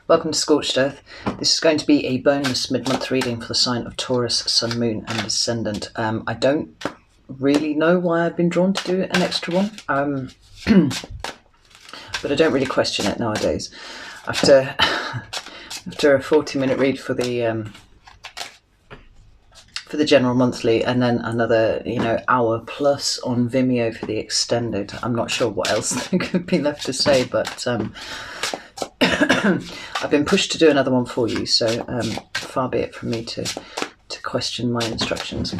Welcome to Scorched Earth. This is going to be a bonus mid-month reading for the sign of Taurus, Sun, Moon and Ascendant. I don't really know why I've been drawn to do an extra one, but I don't really question it nowadays. After a 40-minute read for the general monthly, and then another hour plus on Vimeo for the extended, I'm not sure what else there could be left to say, but I've been pushed to do another one for you, so far be it from me to question my instructions.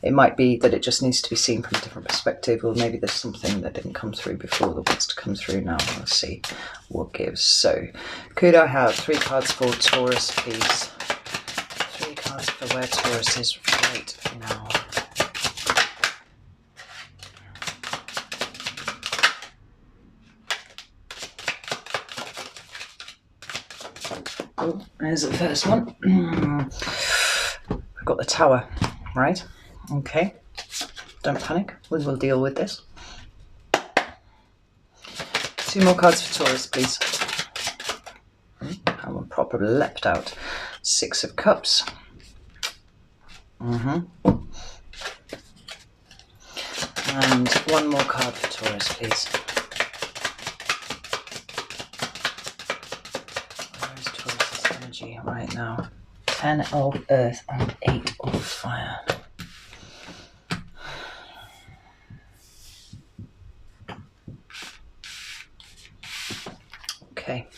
It might be that it just needs to be seen from a different perspective, or maybe there's something that didn't come through before that wants to come through now. Let's see what gives. So, could I have 3 cards for Taurus, please? 3 cards for where Taurus is right now. Oh, there's the first one. We've got the Tower, right? Okay, don't panic, we will deal with this. 2 more cards for Taurus, please. That one properly leapt out. 6 of Cups. And 1 more card for Taurus, please. Where is Taurus's energy right now? 10 of Earth and 8 of Fire. Okay.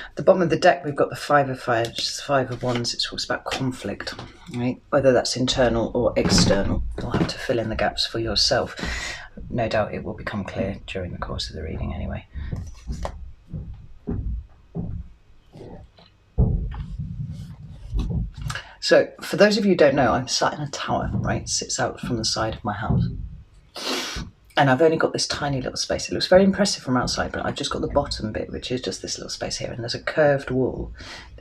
At the bottom of the deck, we've got the 5 of Fire, which is the 5 of Wands. It talks about conflict, right? Whether that's internal or external. You'll have to fill in the gaps for yourself. No doubt it will become clear during the course of the reading anyway. So, for those of you who don't know, I'm sat in a tower, right? It sits out from the side of my house. And I've only got this tiny little space. It looks very impressive from outside, but I've just got the bottom bit, which is just this little space here. And there's a curved wall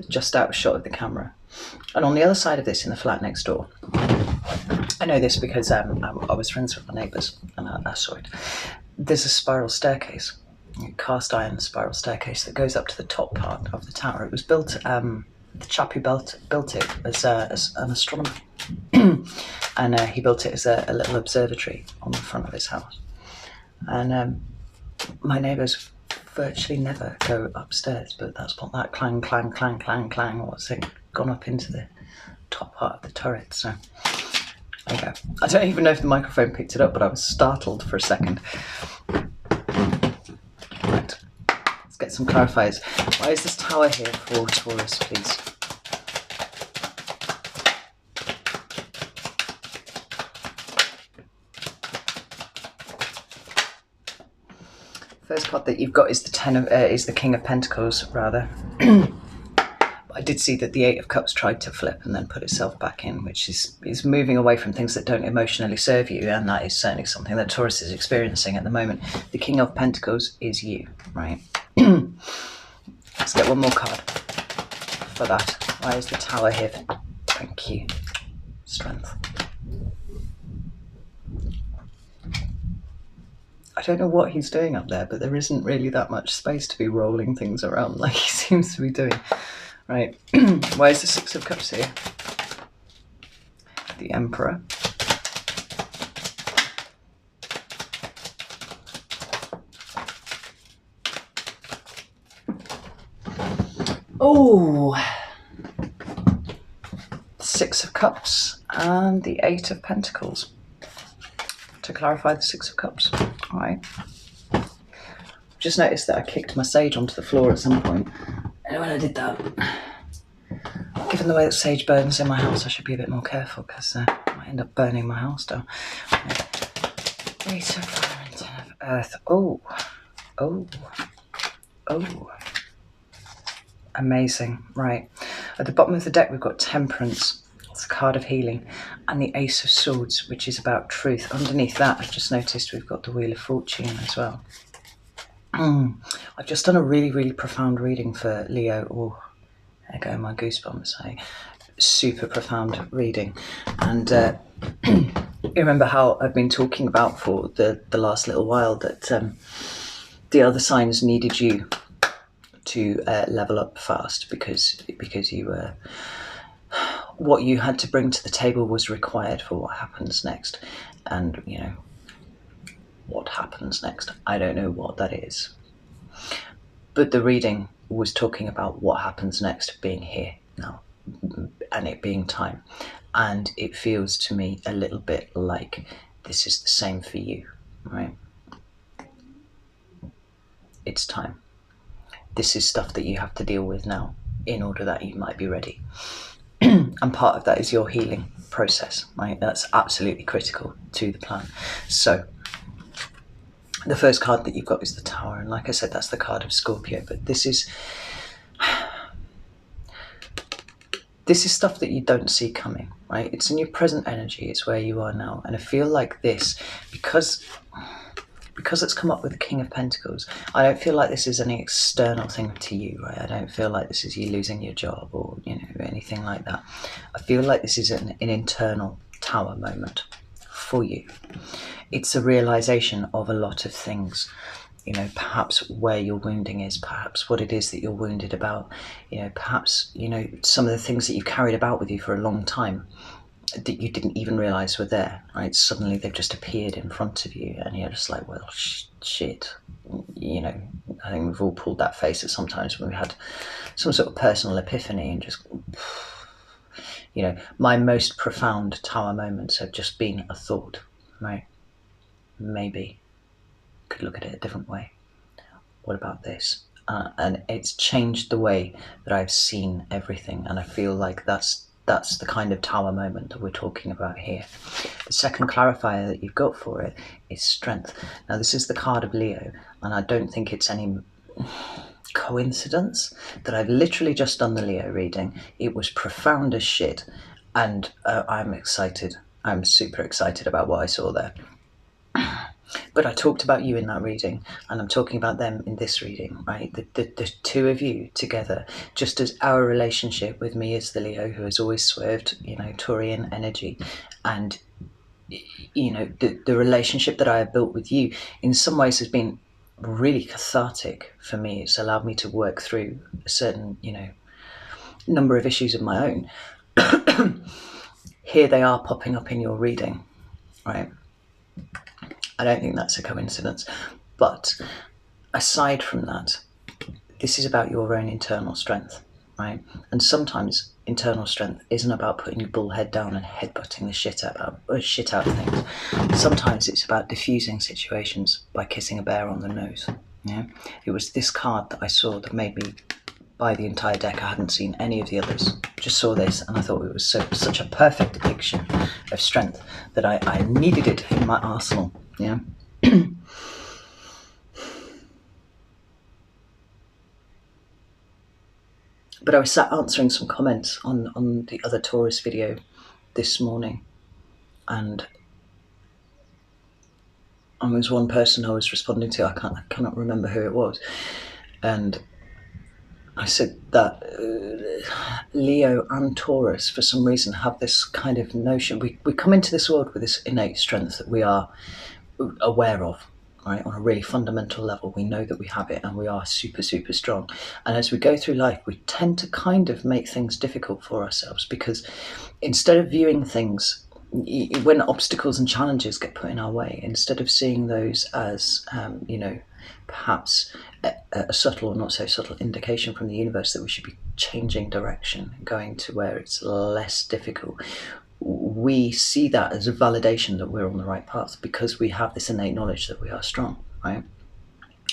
just out of shot of the camera. And on the other side of this, in the flat next door, I know this because I was friends with my neighbours and I saw it. There's a spiral staircase, a cast iron spiral staircase that goes up to the top part of the tower. It was built, the chap who built it as an astronomer. And he built it as a little observatory on the front of his house. And my neighbours virtually never go upstairs, but that's what that clang, clang, clang, clang, clang, what's it gone up into the top part of the turret. So there you go. I don't even know if the microphone picked it up, but I was startled for a second. Right, let's get some clarifiers. Why is this tower here for Taurus, please? First card that you've got is the King of Pentacles, rather. I did see that the 8 of Cups tried to flip and then put itself back in, which is moving away from things that don't emotionally serve you, and that is certainly something that Taurus is experiencing at the moment. The King of Pentacles is you, right? Let's get 1 more card for that. Why is the Tower here? Thank you. Strength. I don't know what he's doing up there, but there isn't really that much space to be rolling things around like he seems to be doing. Right, why is the 6 of Cups here? The Emperor. Oh, 6 of Cups and the 8 of Pentacles. To clarify the 6 of Cups. All right. Just noticed that I kicked my sage onto the floor at some point. And when I did that, given the way that sage burns in my house, I should be a bit more careful because I might end up burning my house down. 8 of Fire and 10 of Earth. Oh. Amazing. Right. At the bottom of the deck, we've got Temperance. It's a card of healing. And the Ace of Swords, which is about truth. Underneath that, I've just noticed we've got the Wheel of Fortune as well. I've just done a really, really profound reading for Leo. Oh, there go my goosebumps. Super profound reading. And you remember how I've been talking about for the last little while that the other signs needed you to level up fast because you were what you had to bring to the table was required for what happens next. And what happens next, I don't know what that is, but the reading was talking about what happens next being here now, and it being time. And it feels to me a little bit like this is the same for you, right? It's time. This is stuff that you have to deal with now in order that you might be ready. And part of that is your healing process, right? That's absolutely critical to the plan. So the first card that you've got is the Tower, and like I said, that's the card of Scorpio. But this is stuff that you don't see coming, right? It's in your present energy. It's where you are now. And I feel like this, because it's come up with the King of Pentacles, I don't feel like this is any external thing to you, right? I don't feel like this is you losing your job or anything like that. I feel like this is an internal Tower moment for you. It's a realization of a lot of things, perhaps where your wounding is, perhaps what it is that you're wounded about, perhaps some of the things that you carried about with you for a long time that you didn't even realize were there, right? Suddenly they've just appeared in front of you, and you're just like, well, shit. I think we've all pulled that face at sometimes when we had some sort of personal epiphany, and just, my most profound Tower moments have just been a thought, right? Maybe could look at it a different way. What about this? And it's changed the way that I've seen everything, and I feel like that's the kind of Tower moment that we're talking about here. The second clarifier that you've got for it is strength. Now, this is the card of Leo, and I don't think it's any coincidence that I've literally just done the Leo reading. It was profound as shit, and I'm excited. I'm super excited about what I saw there. But I talked about you in that reading, and I'm talking about them in this reading, right? The two of you together, just as our relationship with me is the Leo who has always swerved, Taurian energy, and the relationship that I have built with you in some ways has been really cathartic for me. It's allowed me to work through a certain, number of issues of my own. Here they are popping up in your reading, right? I don't think that's a coincidence. But aside from that, this is about your own internal strength, right? And sometimes internal strength isn't about putting your bull head down and headbutting the shit out of things. Sometimes it's about diffusing situations by kissing a bear on the nose. Yeah, it was this card that I saw that made me buy the entire deck. I hadn't seen any of the others. Just saw this, and I thought it was such a perfect depiction of strength that I needed it in my arsenal. Yeah. But I was sat answering some comments on the other Taurus video this morning, and there was one person I was responding to. I cannot remember who it was, and I said that Leo and Taurus, for some reason, have this kind of notion. We come into this world with this innate strength that we are aware of, right? On a really fundamental level, we know that we have it, and we are super, super strong. And as we go through life, we tend to kind of make things difficult for ourselves, because instead of viewing things, when obstacles and challenges get put in our way, instead of seeing those as, perhaps a subtle or not so subtle indication from the universe that we should be changing direction, going to where it's less difficult, we see that as a validation that we're on the right path, because we have this innate knowledge that we are strong, right?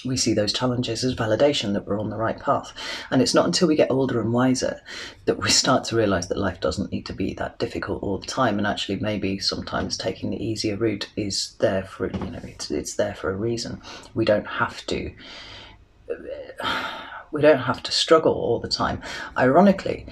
We see those challenges as validation that we're on the right path. And it's not until we get older and wiser that we start to realize that life doesn't need to be that difficult all the time. And actually, maybe sometimes taking the easier route is there for, it's there for a reason. We don't have to struggle all the time. Ironically,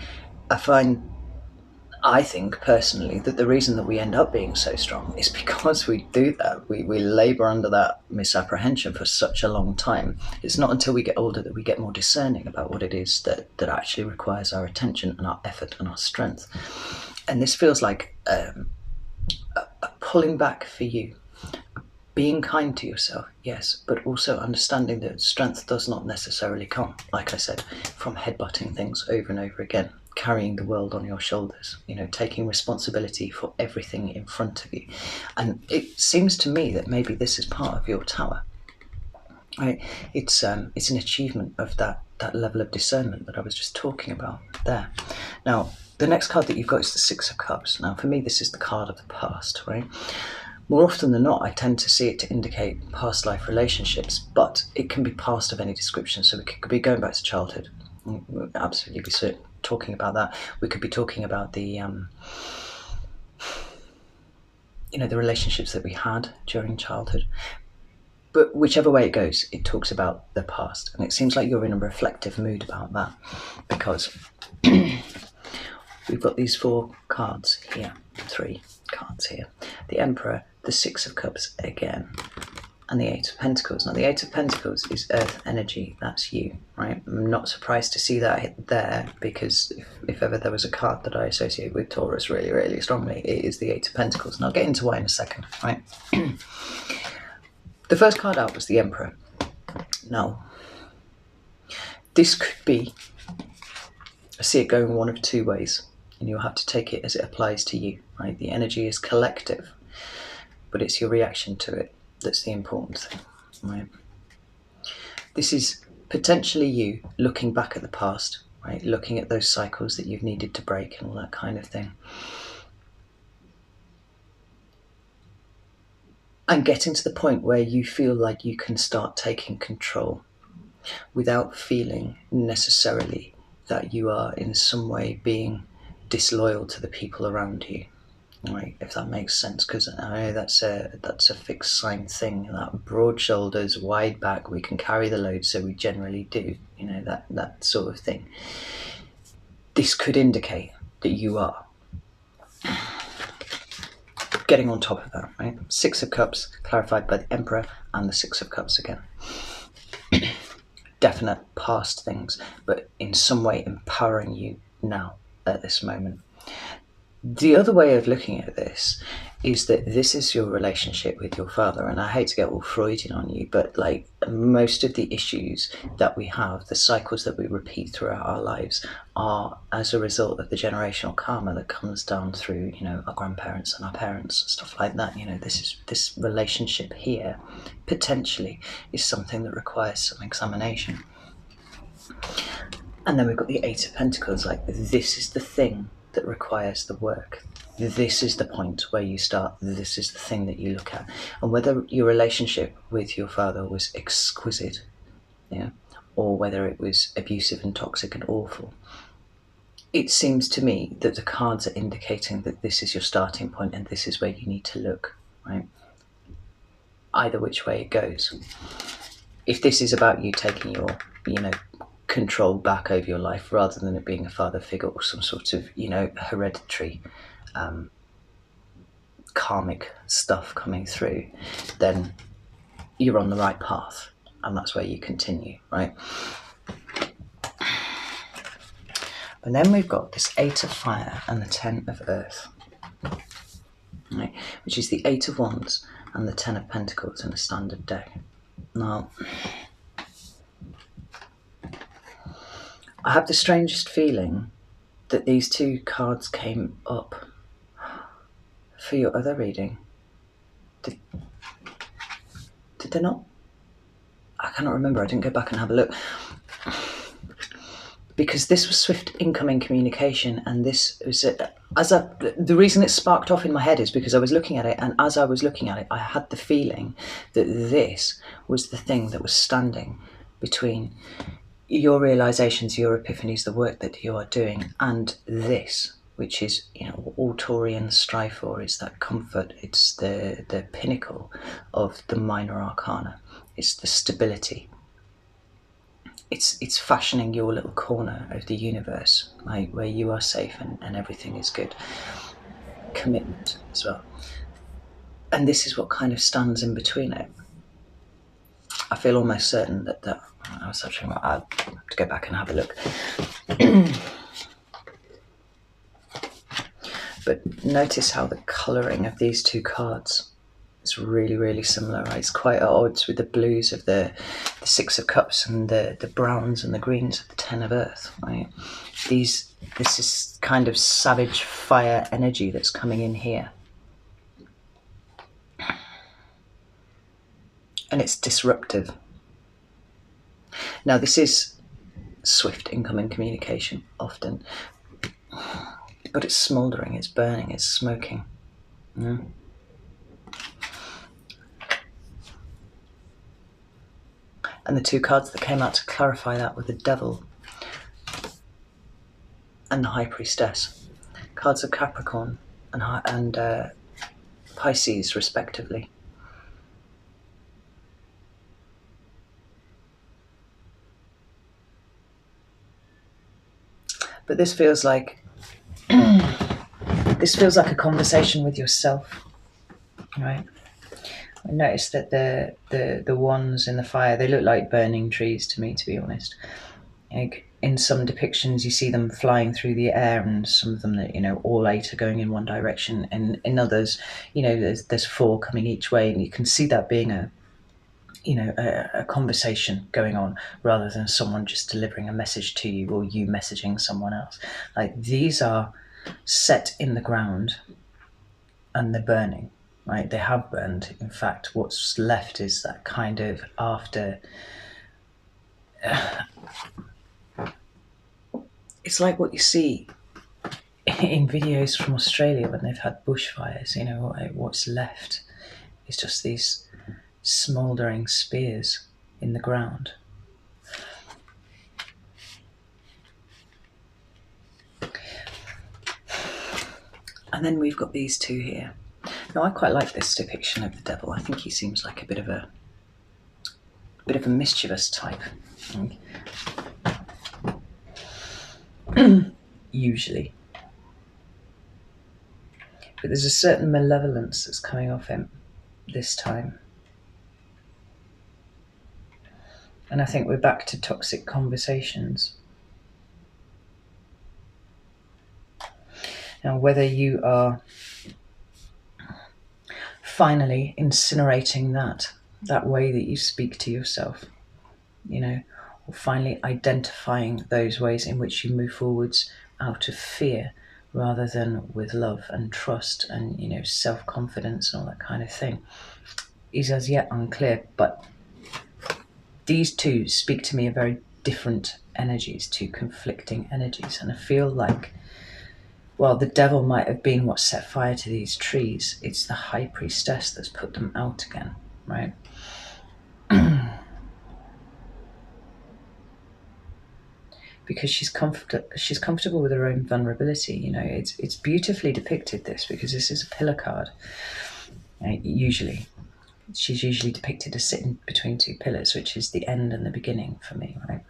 I think personally that the reason that we end up being so strong is because we do that. We labour under that misapprehension for such a long time. It's not until we get older that we get more discerning about what it is that actually requires our attention and our effort and our strength. And this feels like a pulling back for you, being kind to yourself, yes, but also understanding that strength does not necessarily come, like I said, from headbutting things over and over again, carrying the world on your shoulders, taking responsibility for everything in front of you. And it seems to me that maybe this is part of your tower, right? It's an achievement of that level of discernment that I was just talking about there. Now, the next card that you've got is the Six of Cups. Now, for me, this is the card of the past, right? More often than not, I tend to see it to indicate past life relationships, but it can be past of any description. So we could be going back to childhood. We'll absolutely be talking about that. We could be talking about the the relationships that we had during childhood. But whichever way it goes, it talks about the past. And it seems like you're in a reflective mood about that, because we've got these 4 cards here, 3 cards here. The Emperor, the Six of Cups again, and the Eight of Pentacles. Now, the Eight of Pentacles is earth energy. That's you, right? I'm not surprised to see that there, because if ever there was a card that I associate with Taurus really, really strongly, it is the Eight of Pentacles. And I'll get into why in a second, right? The first card out was the Emperor. Now, this could be, I see it going one of 2 ways, and you'll have to take it as it applies to you, right? The energy is collective, but it's your reaction to it that's the important thing, right? This is potentially you looking back at the past, right? Looking at those cycles that you've needed to break and all that kind of thing. And getting to the point where you feel like you can start taking control without feeling necessarily that you are in some way being disloyal to the people around you, right? If that makes sense, because I know that's a fixed sign thing, that broad shoulders, wide back, we can carry the load, so we generally do, that sort of thing. This could indicate that you are getting on top of that, right? Six of Cups clarified by the Emperor and the Six of Cups again. Definite past things, but in some way empowering you now at this moment. The other way of looking at this is that this is your relationship with your father, and I hate to get all Freudian on you, but like most of the issues that we have, the cycles that we repeat throughout our lives, are as a result of the generational karma that comes down through, our grandparents and our parents and stuff like that. This relationship here potentially is something that requires some examination. And then we've got the Eight of Pentacles, like this is the thing that requires the work. This is the point where you start. This is the thing that you look at. And whether your relationship with your father was exquisite, or whether it was abusive and toxic and awful, it seems to me that the cards are indicating that this is your starting point and this is where you need to look, right? Either which way it goes. If this is about you taking your, control back over your life rather than it being a father figure or some sort of, hereditary karmic stuff coming through, then you're on the right path, and that's where you continue, right? And then we've got this Eight of Fire and the Ten of Earth, right, which is the Eight of Wands and the Ten of Pentacles in a standard deck. Now, I have the strangest feeling that these 2 cards came up for your other reading. Did they not? I cannot remember. I didn't go back and have a look. Because this was swift incoming communication, and this was the reason it sparked off in my head is because I was looking at it, and as I was looking at it, I had the feeling that this was the thing that was standing between your realizations, your epiphanies, the work that you are doing, and this, which is, what all Taurians strive for, is that comfort. It's the pinnacle of the minor arcana. It's the stability. It's fashioning your little corner of the universe, right, where you are safe and everything is good. Commitment as well. And this is what kind of stands in between it. I feel almost certain that I was actually, I'll have to go back and have a look. But notice how the colouring of these 2 cards It's really, really similar, right? It's quite at odds with the blues of the Six of Cups and the browns and the greens of the Ten of Earth, right? This is kind of savage fire energy that's coming in here. And it's disruptive. Now, this is swift incoming communication often, but it's smouldering, it's burning, it's smoking. And the two cards that came out to clarify that were the Devil and the High Priestess. Cards of Capricorn and Pisces, respectively. But this feels like a conversation with yourself, right? I noticed that the wands in the fire, they look like burning trees to me, to be honest. Like in some depictions, you see them flying through the air, and some of them that, you know, all 8 are going in one direction, and in others, you know, there's 4 coming each way, and you can see that being a conversation going on, rather than someone just delivering a message to you or you messaging someone else. Like, these are set in the ground and they're burning, right? They have burned. In fact, what's left is that kind of after. It's like what you see in videos from Australia when they've had bushfires. You know, what's left is just these smouldering spears in the ground. And then we've got these two here. Now, I quite like this depiction of the Devil. I think he seems like a bit of a mischievous type. Usually. But there's a certain malevolence that's coming off him this time. And I think we're back to toxic conversations. Now, whether you are finally incinerating that way that you speak to yourself, you know, or finally identifying those ways in which you move forwards out of fear rather than with love and trust and, you know, self-confidence and all that kind of thing, is as yet unclear. But these two speak to me of very different energies, two conflicting energies, and I feel like, well, the Devil might have been what set fire to these trees. It's the High Priestess that's put them out again, right? Because she's comfortable with her own vulnerability. You know, it's beautifully depicted, this, because this is a pillar card. Usually, she's usually depicted as sitting between two pillars, which is the end and the beginning for me, right?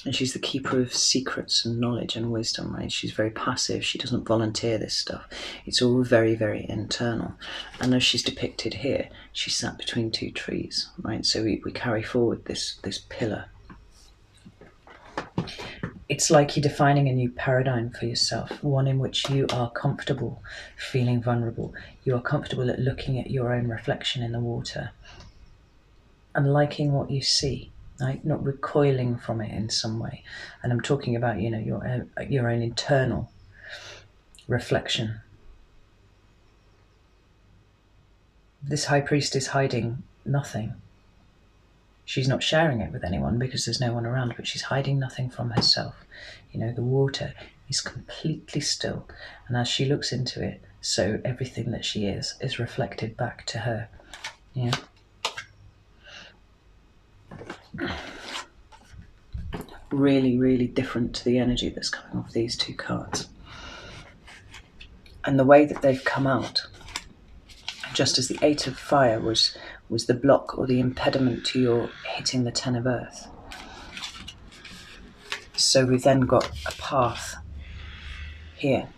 And she's the keeper of secrets and knowledge and wisdom, right? She's very passive. She doesn't volunteer this stuff. It's all very, very internal. And as she's depicted here, she sat between two trees, right? So we carry forward this pillar. It's like you're defining a new paradigm for yourself, one in which you are comfortable feeling vulnerable. You are comfortable at looking at your own reflection in the water and liking what you see. Right? Not recoiling from it in some way. And I'm talking about, you know, your own internal reflection. This High Priest is hiding nothing. She's not sharing it with anyone because there's no one around, but she's hiding nothing from herself. You know, the water is completely still, and as she looks into it, so everything that she is reflected back to her. Yeah. Really, really different to the energy that's coming off these two cards. And the way that they've come out, just as the 8 of Fire was the block or the impediment to your hitting the 10 of Earth. So we've then got a path here,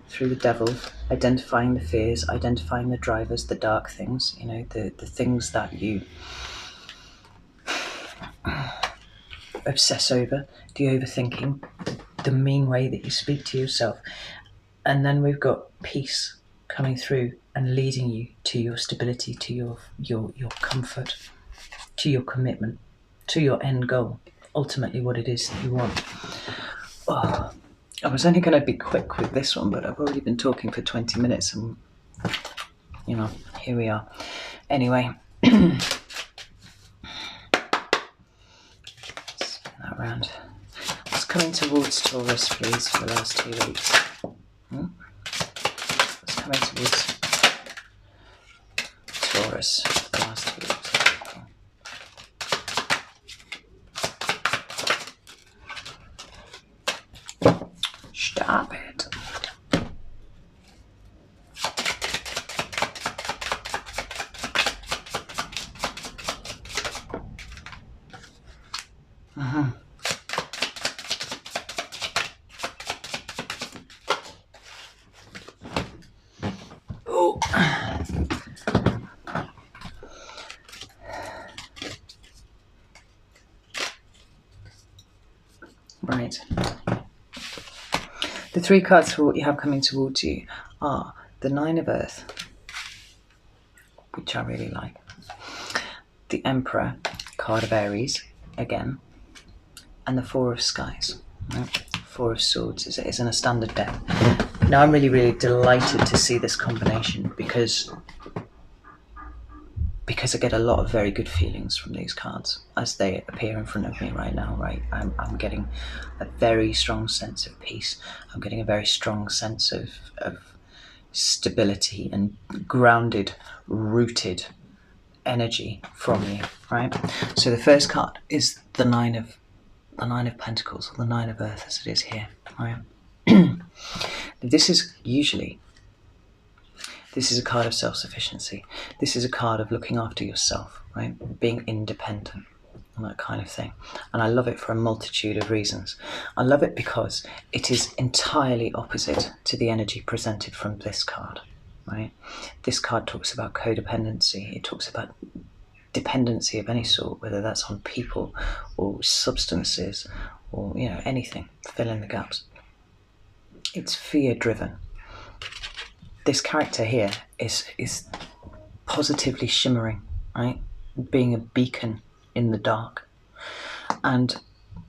through the Devil, identifying the fears, identifying the drivers, the dark things, you know, the things that you obsess over, the overthinking, the mean way that you speak to yourself. And then we've got peace coming through and leading you to your stability, to your comfort, to your commitment, to your end goal, ultimately what it is that you want. Oh, I was only going to be quick with this one, but I've already been talking for 20 minutes and, you know, here we are. Anyway, spin that round. What's coming towards Taurus, please, for the last 2 weeks? What's coming towards Taurus for the last 2 weeks? Stop it. Oh. Right. The 3 cards for what you have coming towards you are the 9 of Earth, which I really like, the Emperor, card of Aries, again, and the 4 of Skies, right? 4 of Swords is in a standard deck. Now I'm really, really delighted to see this combination because I get a lot of very good feelings from these cards as they appear in front of me right now, right? I'm getting a very strong sense of peace. I'm getting a very strong sense of stability and grounded, rooted energy from you, right? So the first card is the Nine of Pentacles, or the 9 of Earth as it is here, right? This is a card of self-sufficiency. This is a card of looking after yourself, right? Being independent and that kind of thing. And I love it for a multitude of reasons. I love it because it is entirely opposite to the energy presented from this card, right? This card talks about codependency. It talks about dependency of any sort, whether that's on people or substances or, you know, anything. Fill in the gaps. It's fear-driven. This character here is positively shimmering, right? Being a beacon in the dark. And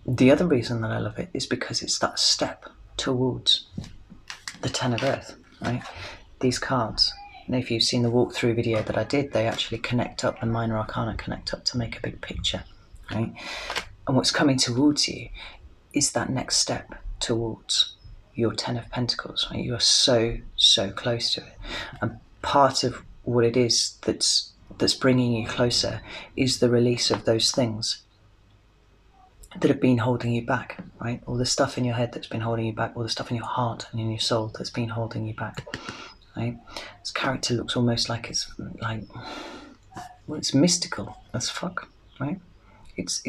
the other reason that I love it is because it's that step towards the 10 of Earth, right? These cards, and if you've seen the walkthrough video that I did, they actually connect up, the minor arcana connect up to make a big picture, right? And what's coming towards you is that next step towards your 10 of Pentacles, right? You are so close to it. And part of what it is that's bringing you closer is the release of those things that have been holding you back, right? All the stuff in your head that's been holding you back, all the stuff in your heart and in your soul that's been holding you back, right? This character looks almost like it's mystical as fuck, right? It's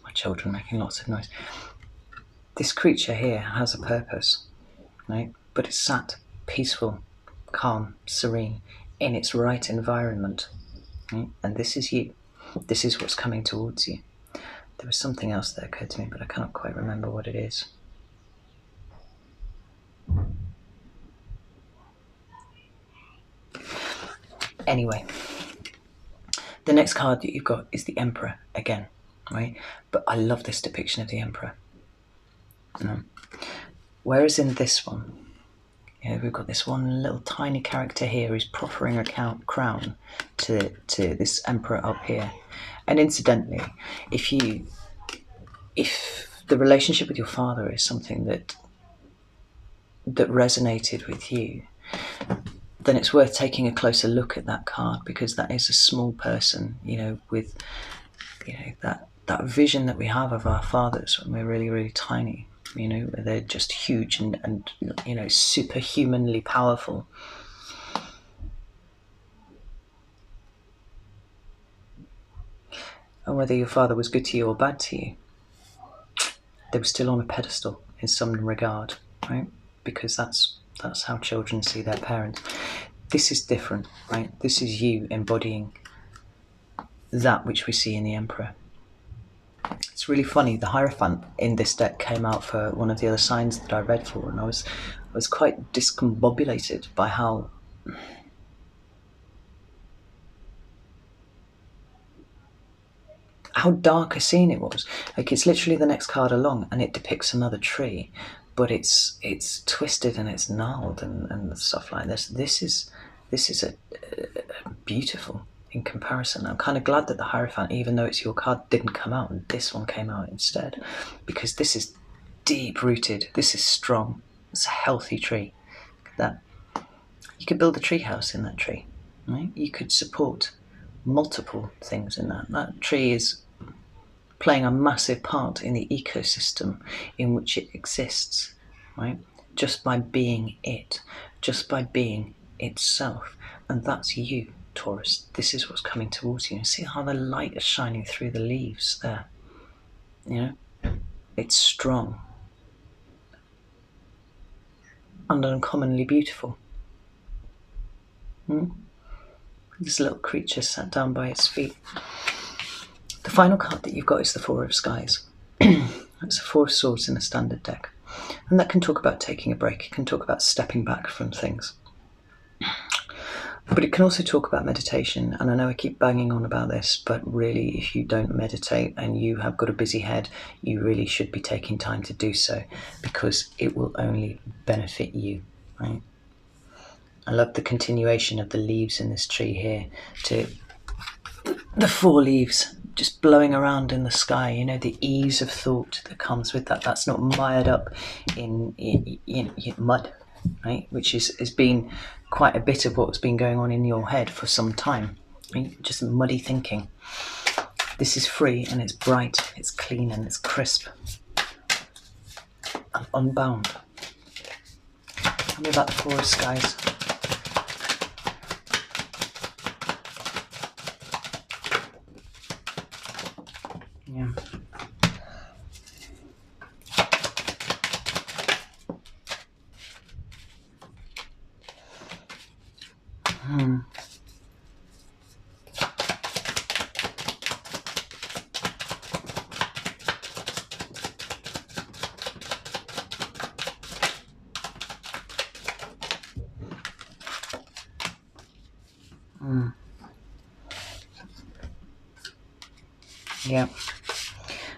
my children making lots of noise. This creature here has a purpose, right? But it's sat peaceful, calm, serene, in its right environment, right? And this is you. This is what's coming towards you. There was something else that occurred to me, but I cannot quite remember what it is. Anyway, the next card that you've got is the Emperor again, right? But I love this depiction of the Emperor. Whereas in this one, you know, we've got this one little tiny character here who's proffering a crown to this Emperor up here. And incidentally, if the relationship with your father is something that resonated with you, then it's worth taking a closer look at that card, because that is a small person, you know, with, you know, that vision that we have of our fathers when we're really, really tiny, you know, where they're just huge and you know, superhumanly powerful. And whether your father was good to you or bad to you, they were still on a pedestal in some regard, right? Because that's how children see their parents. This is different, right? This is you embodying that which we see in the Emperor. It's really funny. The Hierophant in this deck came out for one of the other signs that I read for, and I was quite discombobulated by how dark a scene it was. Like, it's literally the next card along, and it depicts another tree, but it's twisted and it's gnarled and stuff like this. This is a beautiful in comparison. I'm kind of glad that the Hierophant, even though it's your card, didn't come out, and this one came out instead, because this is deep rooted. This is strong. It's a healthy tree. Look at that. You could build a tree house in that tree, right? You could support multiple things in that. That tree is playing a massive part in the ecosystem in which it exists, right? Just by being it, just by being itself. And that's you, Taurus. This is what's coming towards you. And see how the light is shining through the leaves there? You know, it's strong and uncommonly beautiful. This little creature sat down by its feet. The final card that you've got is the Four of Skies. It's a Four of Swords in a standard deck. And that can talk about taking a break. It can talk about stepping back from things. But it can also talk about meditation. And I know I keep banging on about this, but really, if you don't meditate and you have got a busy head, you really should be taking time to do so, because it will only benefit you, right? I love the continuation of the leaves in this tree here, to the four leaves just blowing around in the sky. You know, the ease of thought that comes with that. That's not mired up in mud, right? Which has been quite a bit of what's been going on in your head for some time. Right? Just muddy thinking. This is free, and it's bright, it's clean, and it's crisp. And unbound. Tell me about the Four of Skies. Yeah. Yeah.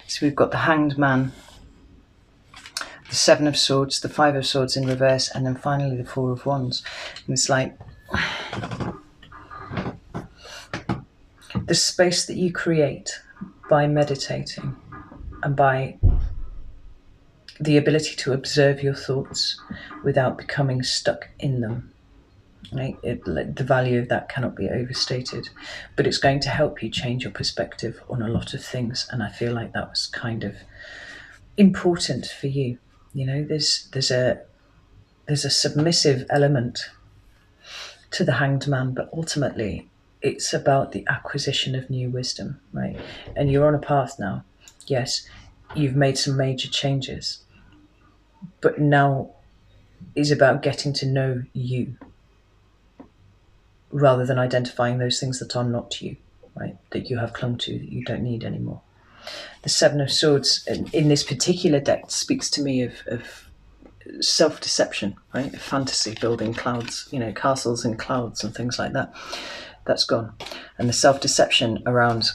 So we've got the Hanged Man, the Seven of Swords, the Five of Swords in reverse, and then finally the Four of Wands. And it's like the space that you create by meditating and by the ability to observe your thoughts without becoming stuck in them. Right? The value of that cannot be overstated, but it's going to help you change your perspective on a lot of things. And I feel like that was kind of important for you. You know, there's a submissive element to the Hanged Man, but ultimately it's about the acquisition of new wisdom, right? And you're on a path now. Yes, you've made some major changes, but now is about getting to know you, rather than identifying those things that are not you, right? That you have clung to, that you don't need anymore. The Seven of Swords in this particular deck speaks to me of self-deception, right? Of fantasy, building clouds, you know, castles in clouds and things like that. That's gone. And the self-deception around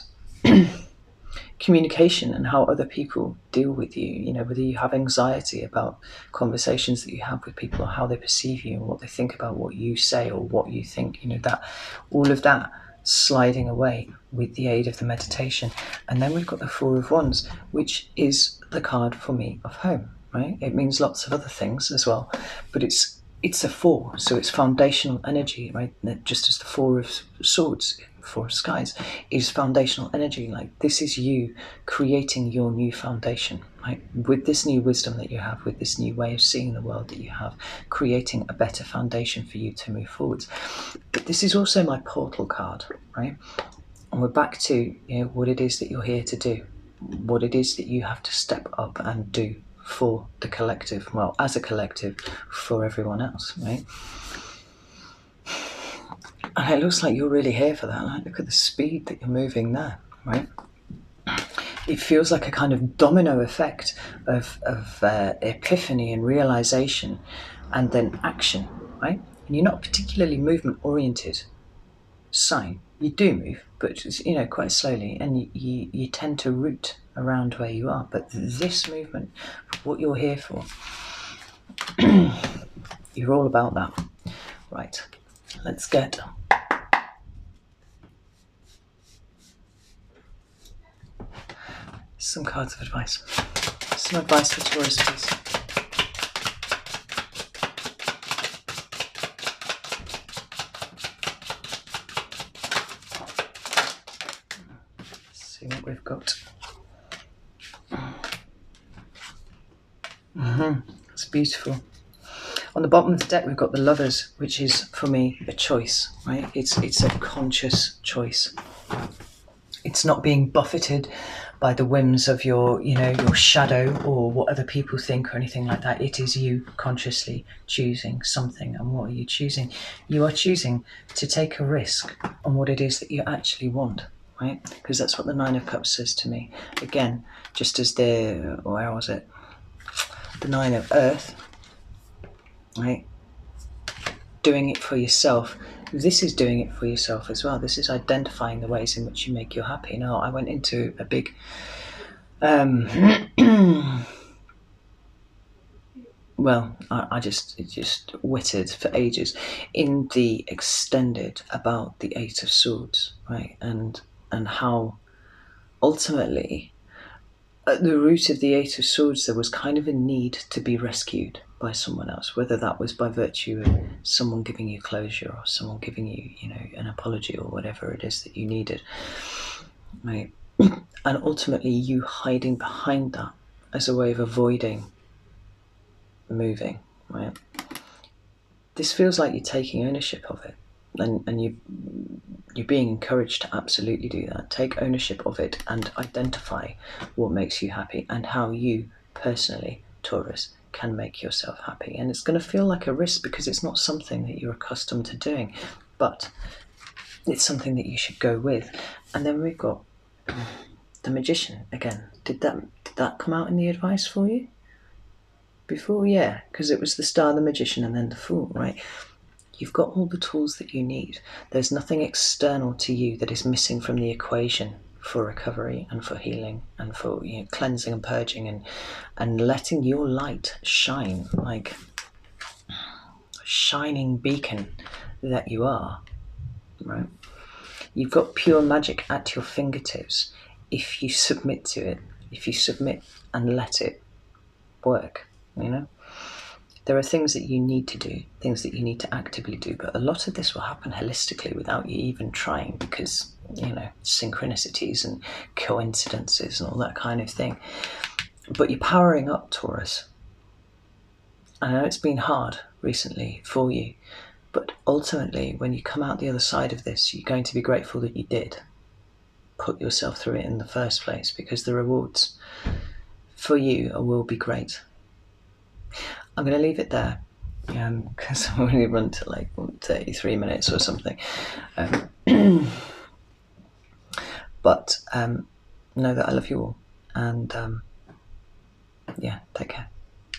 communication and how other people deal with you, you know, whether you have anxiety about conversations that you have with people, or how they perceive you, or what they think about what you say or what you think, you know, that all of that sliding away with the aid of the meditation. And then we've got the Four of Wands, which is the card for me of home, right? It means lots of other things as well, but it's a four, so it's foundational energy, right? Just as the Four of Swords, Four of Skies, is foundational energy. Like, this is you creating your new foundation, right? With this new wisdom that you have, with this new way of seeing the world that you have, creating a better foundation for you to move forwards. But this is also my portal card, right? And we're back to, you know, what it is that you're here to do, what it is that you have to step up and do for the collective, well, as a collective, for everyone else, right? And it looks like you're really here for that. Like, look at the speed that you're moving there, right? it feels like a kind of domino effect of epiphany and realization, and then action, right? And you're not particularly movement oriented sign. You do move, but quite slowly, and you tend to root around where you are. But this movement, what you're here for, you're all about that. Right, let's get some cards of advice. Some advice for Taurus, please. Let's see what we've got. It's beautiful. On the bottom of the deck, we've got the Lovers, which is, for me, a choice, right? It's a conscious choice. It's not being buffeted by the whims of your shadow or what other people think or anything like that. It is you consciously choosing something. And what are you choosing? You are choosing to take a risk on what it is that you actually want, right? Because that's what the Nine of Cups says to me. Again, just as where was it? The Nine of Earth, right? Doing it for yourself. This is doing it for yourself as well. This is identifying the ways in which you make you happy. Now, I went into a big well, I just witted for ages in the extended about the Eight of Swords, right? And how ultimately at the root of the Eight of Swords there was kind of a need to be rescued by someone else, whether that was by virtue of someone giving you closure or someone giving you, an apology or whatever it is that you needed, right? And ultimately you hiding behind that as a way of avoiding moving, right? This feels like you're taking ownership of it, and you're being encouraged to absolutely do that. Take ownership of it and identify what makes you happy and how you personally, Taurus, can make yourself happy. And it's going to feel like a risk because it's not something that you're accustomed to doing, but it's something that you should go with. And then we've got the Magician again. Did that come out in the advice for you before? Yeah, because it was the Star, the Magician, and then the Fool, right? You've got all the tools that you need. There's nothing external to you that is missing from the equation for recovery and for healing and for cleansing and purging and letting your light shine like a shining beacon that you are, right? You've got pure magic at your fingertips if you submit to it, if you submit and let it work, There are things that you need to do, things that you need to actively do, but a lot of this will happen holistically without you even trying because, synchronicities and coincidences and all that kind of thing. But you're powering up, Taurus. I know it's been hard recently for you, but ultimately, when you come out the other side of this, you're going to be grateful that you did put yourself through it in the first place, because the rewards for you will be great. I'm going to leave it there because I've only run to like 33 minutes or something. But know that I love you all, and take care.